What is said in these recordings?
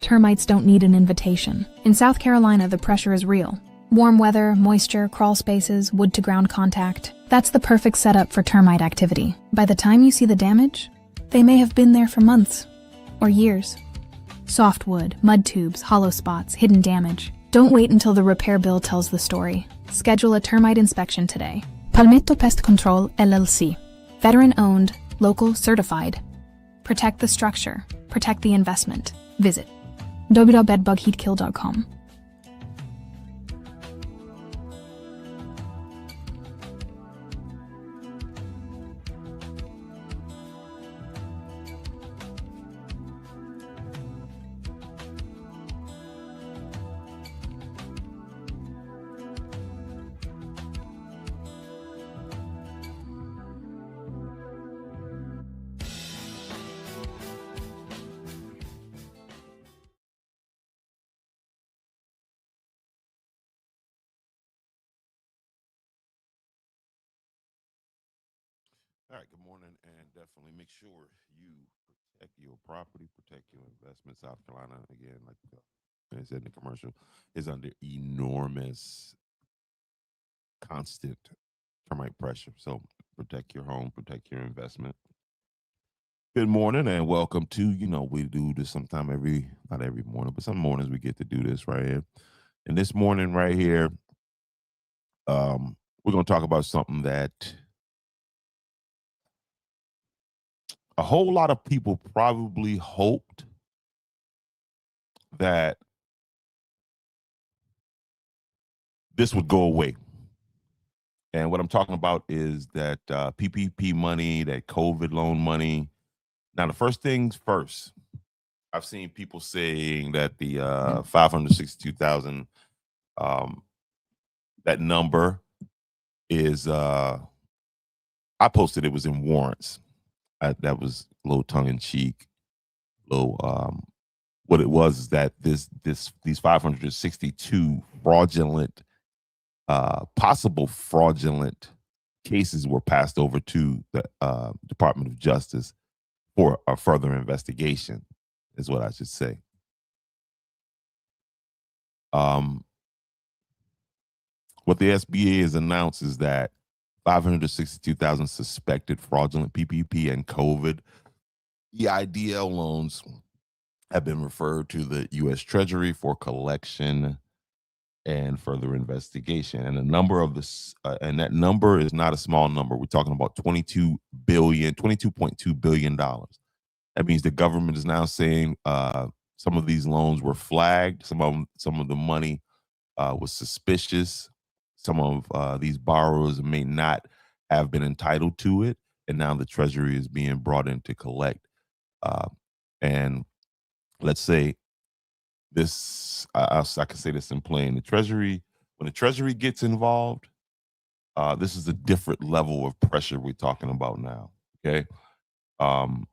Termites don't need an invitation. In South Carolina, the pressure is real. Warm weather, moisture, crawl spaces, wood-to-ground contact. That's the perfect setup for termite activity. By the time you see the damage, they may have been there for months or years. Softwood, mud tubes, hollow spots, hidden damage. Don't wait until the repair bill tells the story. Schedule a termite inspection today. Palmetto Pest Control, LLC. Veteran-owned, local certified. Protect the structure. Protect the investment. Visit www.bedbugheatkill.com. All right, good morning, and definitely make sure you protect your property, protect your investment. South Carolina, again, like I said in the commercial, is under enormous, constant termite pressure. So protect your home, protect your investment. Good morning, and welcome to, we do this sometime not every morning, but some mornings we get to do this right here. And this morning right here, we're going to talk about something that a whole lot of people probably hoped that this would go away. And what I'm talking about is that PPP money, that COVID loan money. Now, the first things first, I've seen people saying that the 562,000, that number is, I posted it was in warrants. That was a little tongue in cheek. What it was is that these 562 fraudulent, possible fraudulent cases were passed over to the Department of Justice for a further investigation, is what I should say. What the SBA has announced is that 562,000 suspected fraudulent PPP and COVID EIDL loans have been referred to the U.S. Treasury for collection and further investigation. And the number of this, and that number is not a small number. We're talking about $22.2 billion. That means the government is now saying some of these loans were flagged. Some of the money was suspicious. Some of these borrowers may not have been entitled to it, and now the Treasury is being brought in to collect. And let's say this, I can say this in plain. The Treasury, when the Treasury gets involved, this is a different level of pressure we're talking about now. Okay, and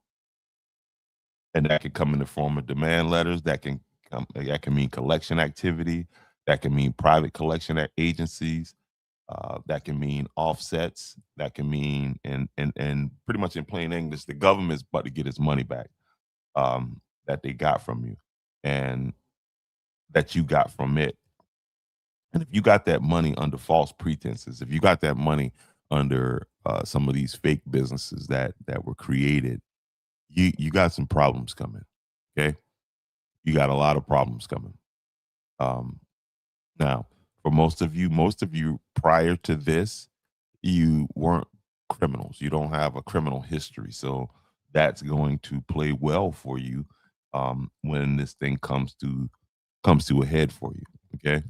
that can come in the form of demand letters. That can mean collection activity. That can mean private collection agencies. That can mean offsets. That can mean, and pretty much in plain English, the government's about to get its money back that they got from you, and that you got from it. And if you got that money under false pretenses, if you got that money under some of these fake businesses that were created, you got some problems coming. Okay, you got a lot of problems coming. Now, for most of you prior to this, you weren't criminals. You don't have a criminal history, so that's going to play well for you when this thing comes to a head for you. Okay.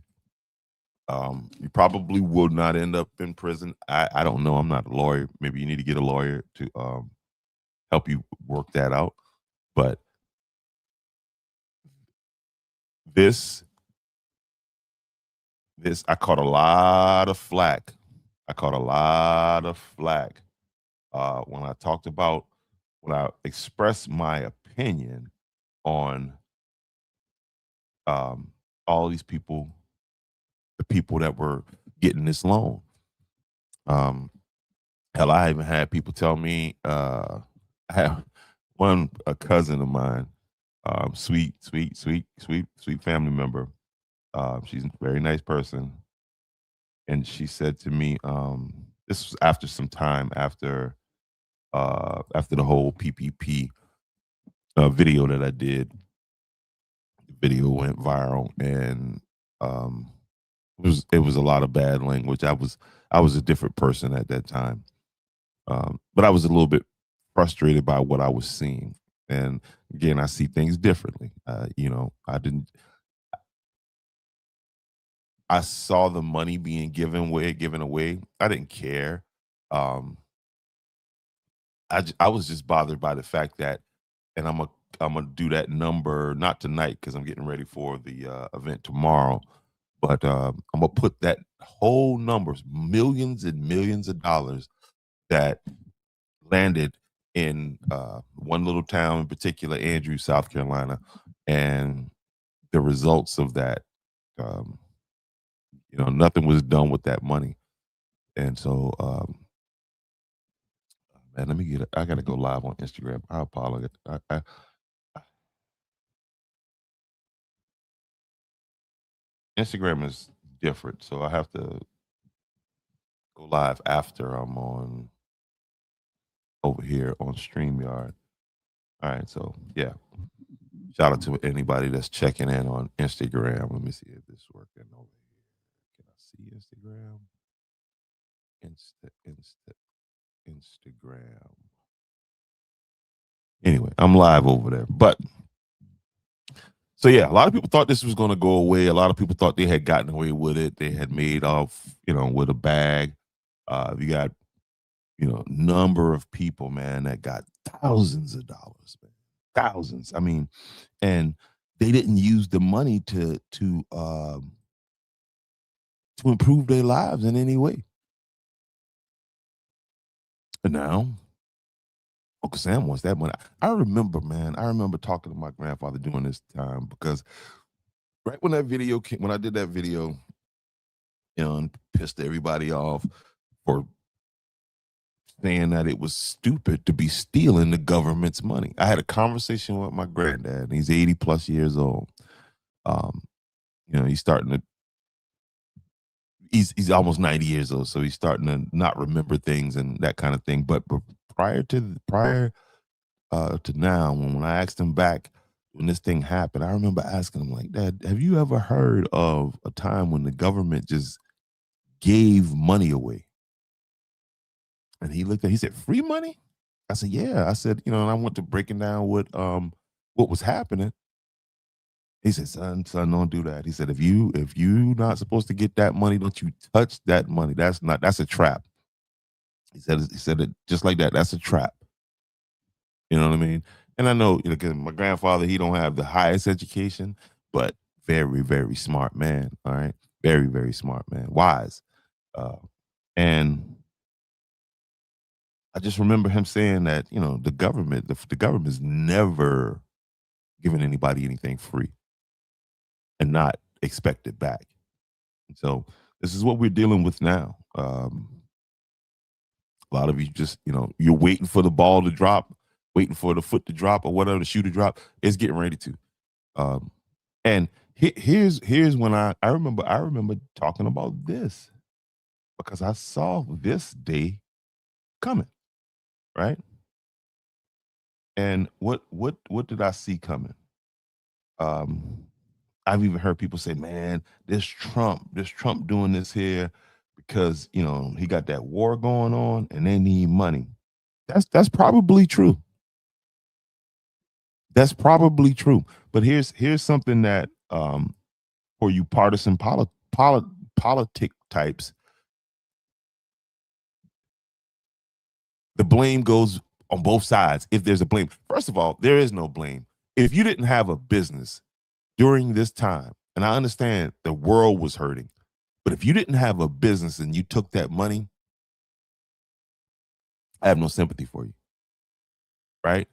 You probably will not end up in prison. I don't know. I'm not a lawyer. Maybe you need to get a lawyer to help you work that out. But this, I caught a lot of flack. When I expressed my opinion on all these people, the people that were getting this loan. Hell, I even had people tell me, I have a cousin of mine, Sweet family member. She's a very nice person, and she said to me, this was after some time after the whole PPP video that I did. The video went viral, and um, it was a lot of bad language. I was a different person at that time, but I was a little bit frustrated by what I was seeing. And again, I see things differently. I didn't. I saw the money being given away. I didn't care. Um, I was just bothered by the fact that, and I'm gonna do that number not tonight because I'm getting ready for the event tomorrow. But I'm gonna put that whole numbers, millions and millions of dollars that landed in one little town in particular, Andrews, South Carolina, and the results of that. Um, nothing was done with that money, and so man, let me get it. I gotta go live on Instagram. I apologize. Instagram is different, so I have to go live after I'm on over here on StreamYard. All right, so yeah. Shout out to anybody that's checking in on Instagram. Let me see if this is working over here. Can I see Instagram? Instagram. Anyway, I'm live over there. But so yeah, a lot of people thought this was going to go away. A lot of people thought they had gotten away with it. They had made off, with a bag. You got, number of people, man, that got thousands of dollars, man, thousands. I mean, and they didn't use the money to improve their lives in any way. But now, Uncle Sam wants that money. I remember, man. I remember talking to my grandfather during this time because right when that video came, when I did that video, and pissed everybody off for saying that it was stupid to be stealing the government's money. I had a conversation with my granddad, and he's 80 plus years old. Um, he's starting to he's almost 90 years old, so he's starting to not remember things and that kind of thing. But prior to now, when I asked him back when this thing happened, I remember asking him like, "Dad, have you ever heard of a time when the government just gave money away?" And he said, "Free money?" I said, "Yeah." I said, and I went to breaking down what was happening. He said, son, don't do that. He said, if you not supposed to get that money, don't you touch that money. That's a trap. He said it just like that. That's a trap. You know what I mean? And I know, because my grandfather, he don't have the highest education, but very, very smart man. All right. Very, very smart man. Wise. Uh, and I just remember him saying that, the government's never given anybody anything free and not expect it back. And so this is what we're dealing with now. A lot of you just, you're waiting for the ball to drop, waiting for the foot to drop or whatever, the shoe to drop. It's getting ready to. Um, and here's when I remember talking about this because I saw this day coming, right? And what did I see coming? Um, I've even heard people say, "Man, this Trump doing this here because he got that war going on and they need money." That's probably true. That's probably true. But here's something that for you partisan politic types, the blame goes on both sides. If there's a blame, first of all, there is no blame. If you didn't have a business during this time, and I understand the world was hurting, but if you didn't have a business and you took that money, I have no sympathy for you, right?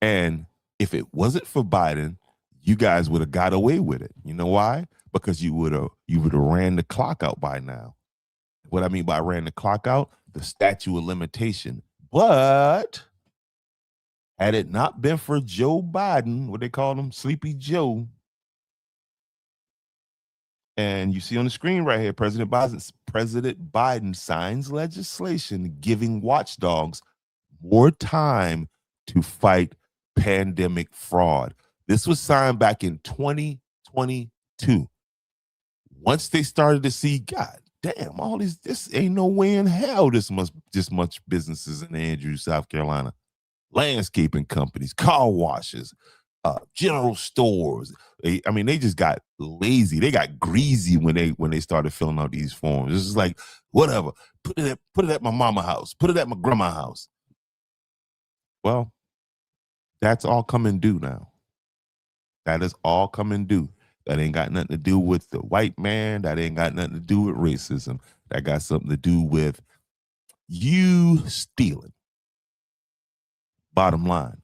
And if it wasn't for Biden, you guys would have got away with it. You know why? Because you would have ran the clock out by now. What I mean by ran the clock out, the statute of limitation. But Had it not been for Joe Biden, what they call him, Sleepy Joe, and you see on the screen right here, President Biden signs legislation giving watchdogs more time to fight pandemic fraud. This was signed back in 2022. Once they started to see, God damn, all this ain't no way in hell this much businesses in Andrews, South Carolina. Landscaping companies, car washes, general stores. They just got lazy. They got greasy when they started filling out these forms. It's just like, whatever. Put it at my mama house. Put it at my grandma house. Well, that's all coming due now. That is all coming due. That ain't got nothing to do with the white man. That ain't got nothing to do with racism. That got something to do with you stealing. Bottom line.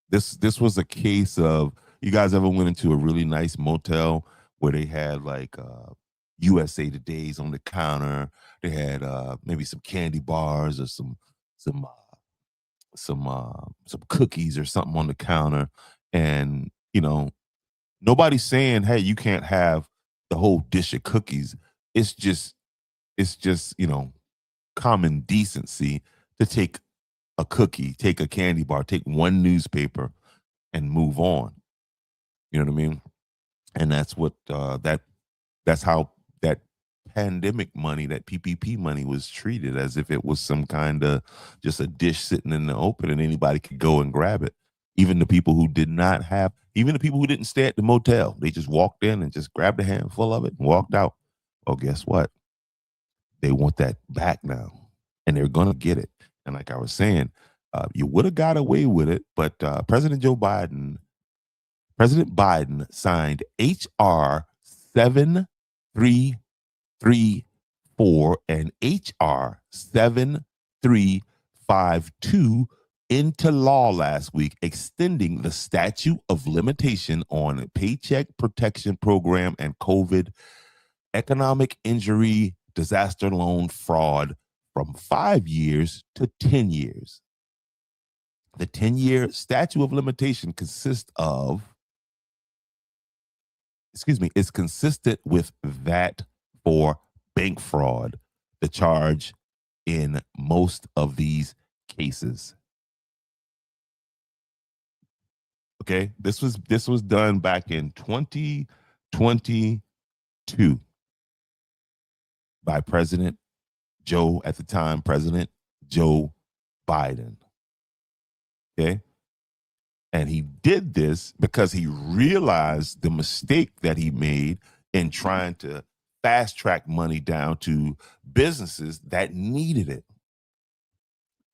This was a case of, you guys ever went into a really nice motel where they had like USA Today's on the counter? They had maybe some candy bars or some cookies or something on the counter, and nobody's saying, hey, you can't have the whole dish of cookies. It's just common decency to take a cookie, take a candy bar, take one newspaper and move on. You know what I mean? And that's what that's how that pandemic money, that PPP money, was treated, as if it was some kind of just a dish sitting in the open and anybody could go and grab it. Even the people who even the people who didn't stay at the motel, they just walked in and just grabbed a handful of it and walked out. Well, guess what? They want that back now, and they're gonna get it. And like I was saying, you would have got away with it, but President Biden signed H.R. 7334 and H.R. 7352 into law last week, extending the statute of limitation on Paycheck Protection Program and COVID economic injury disaster loan fraud from 5 years to 10 years. The 10-year statute of limitation is consistent with that for bank fraud, the charge in most of these cases. Okay, this was done back in 2022 by President Joe Biden. Okay. And he did this because he realized the mistake that he made in trying to fast track money down to businesses that needed it.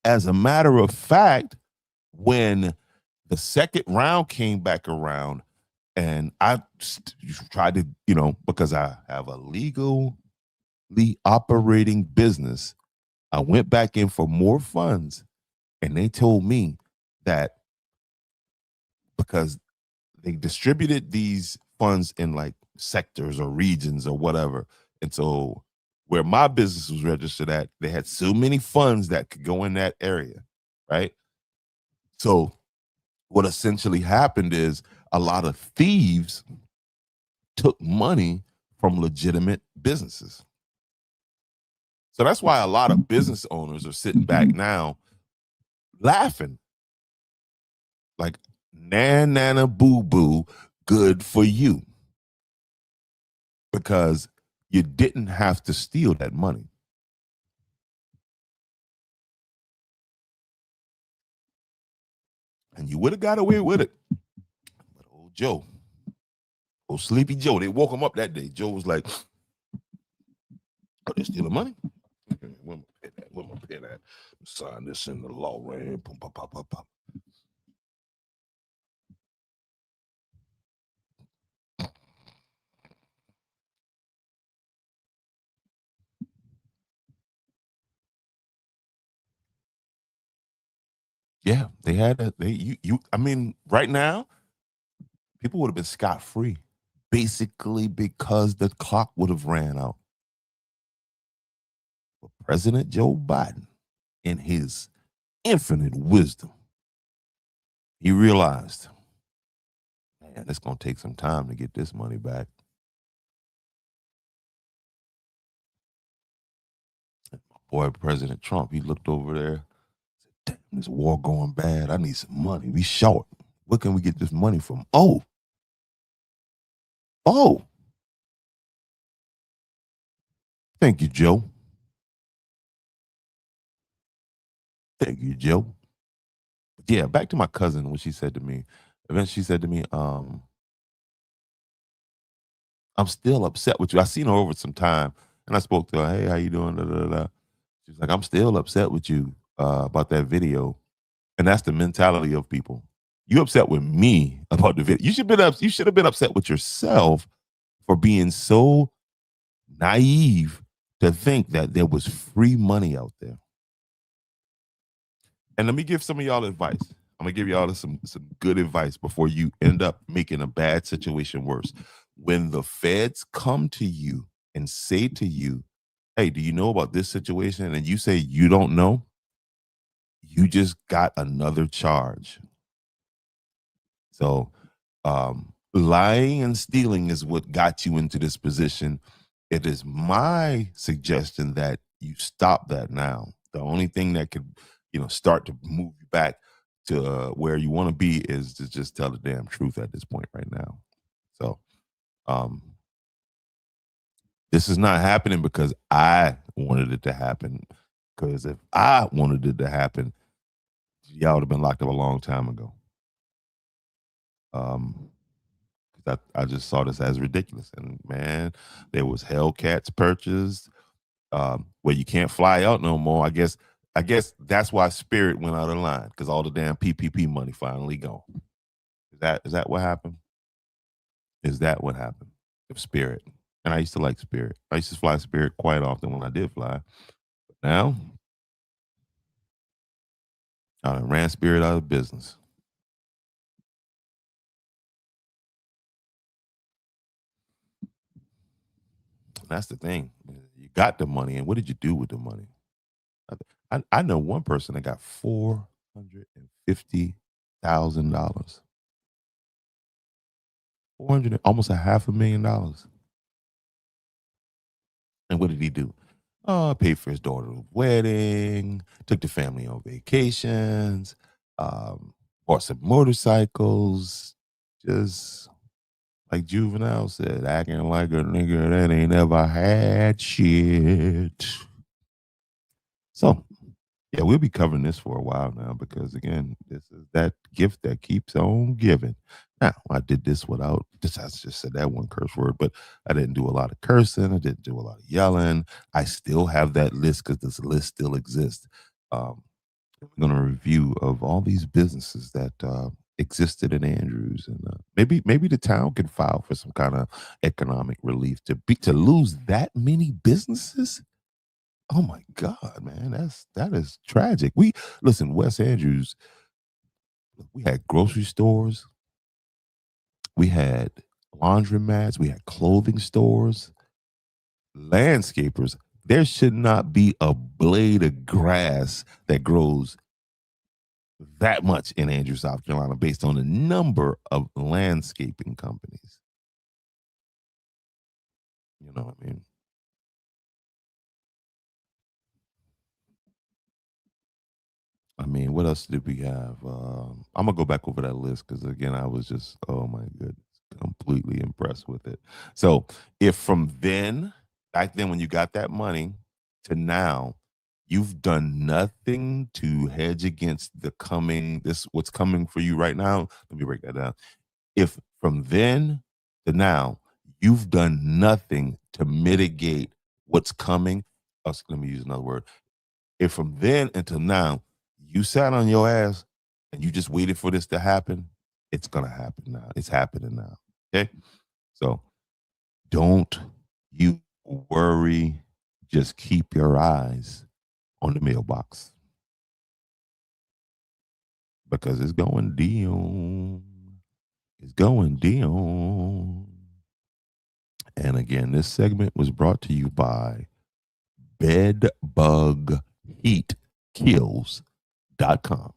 As a matter of fact, when the second round came back around, and I tried to, because I have a legally operating business, I went back in for more funds, and they told me that because they distributed these funds in like sectors or regions or whatever. And so where my business was registered at, they had so many funds that could go in that area, right? So what essentially happened is a lot of thieves took money from legitimate businesses. So that's why a lot of business owners are sitting back now laughing. Like, nana boo boo, good for you. Because you didn't have to steal that money. And you would have got away with it. But old Joe, old Sleepy Joe, they woke him up that day. Joe was like, oh, they're stealing money? Where my pen at? Sign this in the law, right? Pop, pop, pop, pop, pop. Yeah, they had a, right now, people would have been scot-free, basically because the clock would have ran out. But President Joe Biden, in his infinite wisdom, He realized, man, it's going to take some time to get this money back. Boy, President Trump, he looked over there, said, damn, this war going bad. I need some money. We short. Where can we get this money from? Oh. Thank you, Joe. Thank you, Joe. Yeah, back to my cousin, what she said to me. Eventually she said to me, I'm still upset with you. I seen her over some time and I spoke to her, hey, how you doing? Da, da, da. She's like, I'm still upset with you about that video. And that's the mentality of people. You upset with me about the video. You should have been upset with yourself for being so naive to think that there was free money out there. And let me give some of y'all advice. I'm gonna give y'all some good advice before you end up making a bad situation worse. When the feds come to you and say to you, hey, do you know about this situation? And you say you don't know, you just got another charge. So lying and stealing is what got you into this position. It is my suggestion that you stop that now. The only thing that could, start to move you back to where you want to be is to just tell the damn truth at this point right now. So, this is not happening because I wanted it to happen. Because if I wanted it to happen, y'all would have been locked up a long time ago. I just saw this as ridiculous. And man, there was Hellcats purchased where you can't fly out no more. I guess that's why Spirit went out of line, because all the damn PPP money finally gone. Is that what happened? Is that what happened with Spirit? And I used to like Spirit. I used to fly Spirit quite often when I did fly. But now, I done ran Spirit out of business. That's the thing. You got the money, and what did you do with the money? I know one person that got $450,000. 400, almost $500,000. And what did he do? Paid for his daughter's wedding, took the family on vacations, bought some motorcycles, just like Juvenile said, acting like a nigga that ain't ever had shit. So, yeah, we'll be covering this for a while now because, again, this is that gift that keeps on giving. Now, I did this without, I just said that one curse word, but I didn't do a lot of cursing. I didn't do a lot of yelling. I still have that list because this list still exists. We're going to review of all these businesses that existed in Andrews, and maybe the town can file for some kind of economic relief to lose that many businesses. Oh my God, man, that is tragic. Listen, West Andrews, we had grocery stores, we had laundromats, we had clothing stores, landscapers. There should not be a blade of grass that grows that much in Andrews, South Carolina, based on the number of landscaping companies. You know what I mean? What else did we have? I'm gonna go back over that list because again, I was just, oh my goodness, completely impressed with it. So, if from back then, when you got that money to now, you've done nothing to hedge against what's coming for you right now. Let me break that down. If from then to now, you've done nothing to mitigate what's coming, let me use another word. If from then until now, you sat on your ass and you just waited for this to happen, it's going to happen now. It's happening now. Okay. So don't you worry. Just keep your eyes on the mailbox because it's going down. It's going down. And again, this segment was brought to you by bedbugheatkills.com.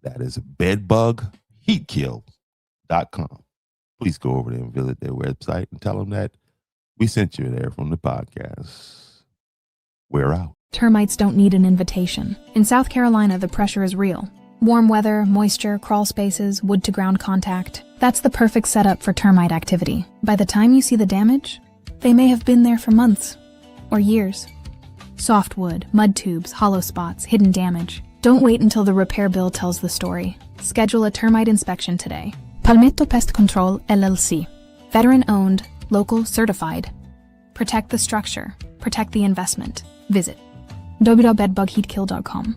That is bedbugheatkill.com. Please go over there and visit their website and tell them that we sent you there from the podcast. We're out. Termites don't need an invitation. In South Carolina, the pressure is real. Warm weather, moisture, crawl spaces, wood-to-ground contact. That's the perfect setup for termite activity. By the time you see the damage, they may have been there for months or years. Softwood, mud tubes, hollow spots, hidden damage. Don't wait until the repair bill tells the story. Schedule a termite inspection today. Palmetto Pest Control, LLC. Veteran-owned, local, certified. Protect the structure. Protect the investment. Visit www.bedbugheatkill.com.